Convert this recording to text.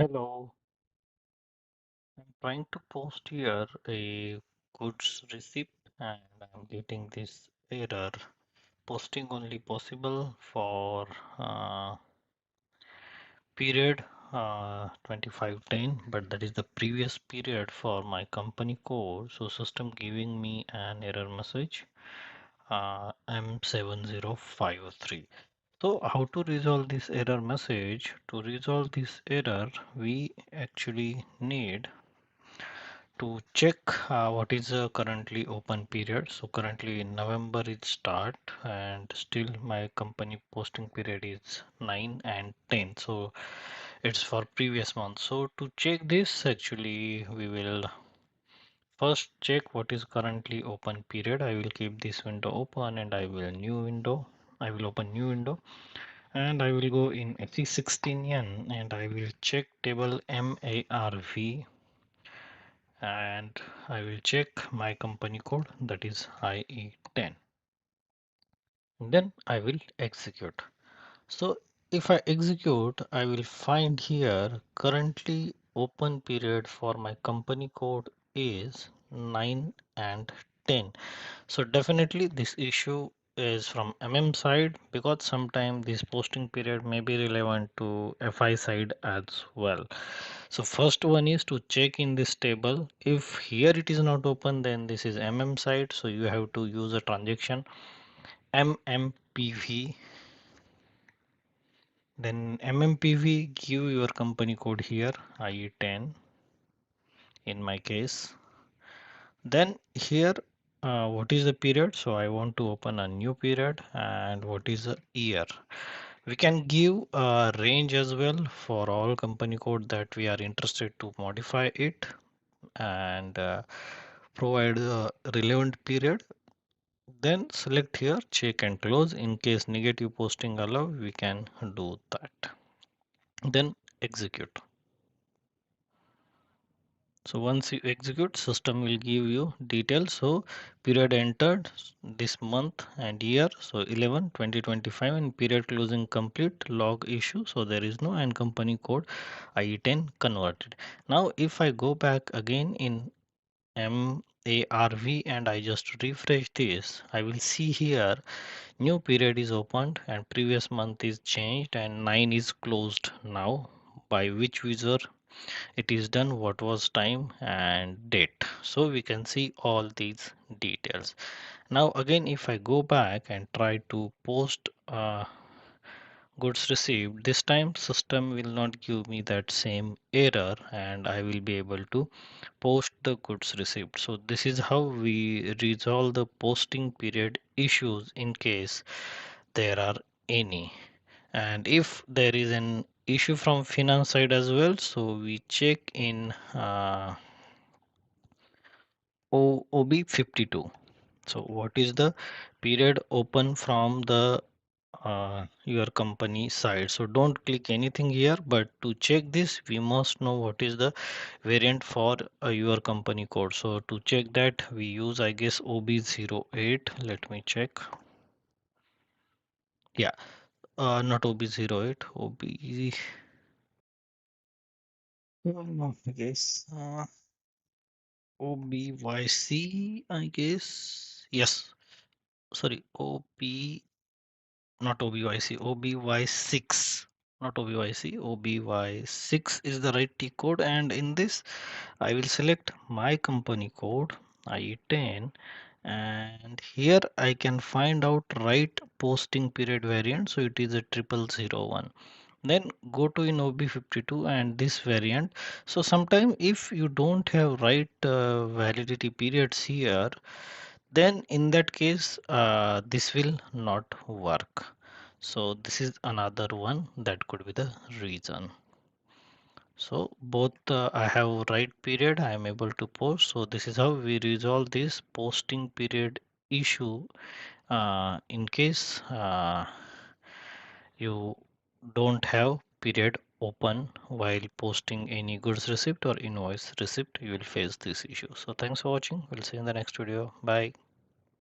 Hello, I'm trying to post here a goods receipt and I'm getting this error. Posting only possible for period 2510, but that is the previous period for my company code. So system giving me an error message M7053. So how to resolve this error message? To resolve this error, we actually need to check what is the currently open period. So currently in November it start and still my company posting period is 9 and 10. So it's for previous month. So to check this actually we will first check what is currently open period. I will keep this window open and I will open new window and I will go in xxxx and I will check table MARV and I will check my company code, that is IE10. Then I will execute. So if I execute, I will find here currently open period for my company code is 9 and 10. So definitely this issue is from side because sometimes this posting period may be relevant to FI side as well. So first one is to check in this table. If here it is not open, then this is side. So you have to use a transaction MMPV. Then MMPV give your company code here IE10 in my case. Then here what is the period? So I want to open a new period and what is the year? We can give a range as well for all company code that we are interested to modify it and provide the relevant period. Then select here check and close. In case negative posting allow, we can do that. Then execute. So once you execute, system will give you details. So period entered this month and year. So 11 2025 and period closing complete log issue. So there is no and company code IE10 converted. Now if I go back again in MARV and I just refresh this, I will see here new period is opened and previous month is changed and 9 is closed now by which user it is done, what was time and date. So we can see all these details. Now again if I go back and try to post goods received, this time system will not give me that same error and I will be able to post the goods received. So this is how we resolve the posting period issues in case there are any. And if there is an issue from finance side as well, so we check in OB52. So what is the period open from the your company side? So don't click anything here, but to check this we must know what is the variant for your company code. So to check that we use I guess OB08. Let me check. Yeah, not OB08, OB. I guess OBYC, I guess. Yes, sorry, not OBYC, OBY6, not OBYC, OBY6 is the right T code. And in this, I will select my company code, IE10, and here I can find out right posting period variant. So it is a 0001. Then go to in OB52 and this variant. So sometime if you don't have right validity periods here, then in that case this will not work. So this is another one that could be the reason. So both I have right period I am able to post. So this is how we resolve this posting period issue in case you don't have period open while posting any goods receipt or invoice receipt, you will face this issue. So thanks for watching. We'll see you in the next video. Bye.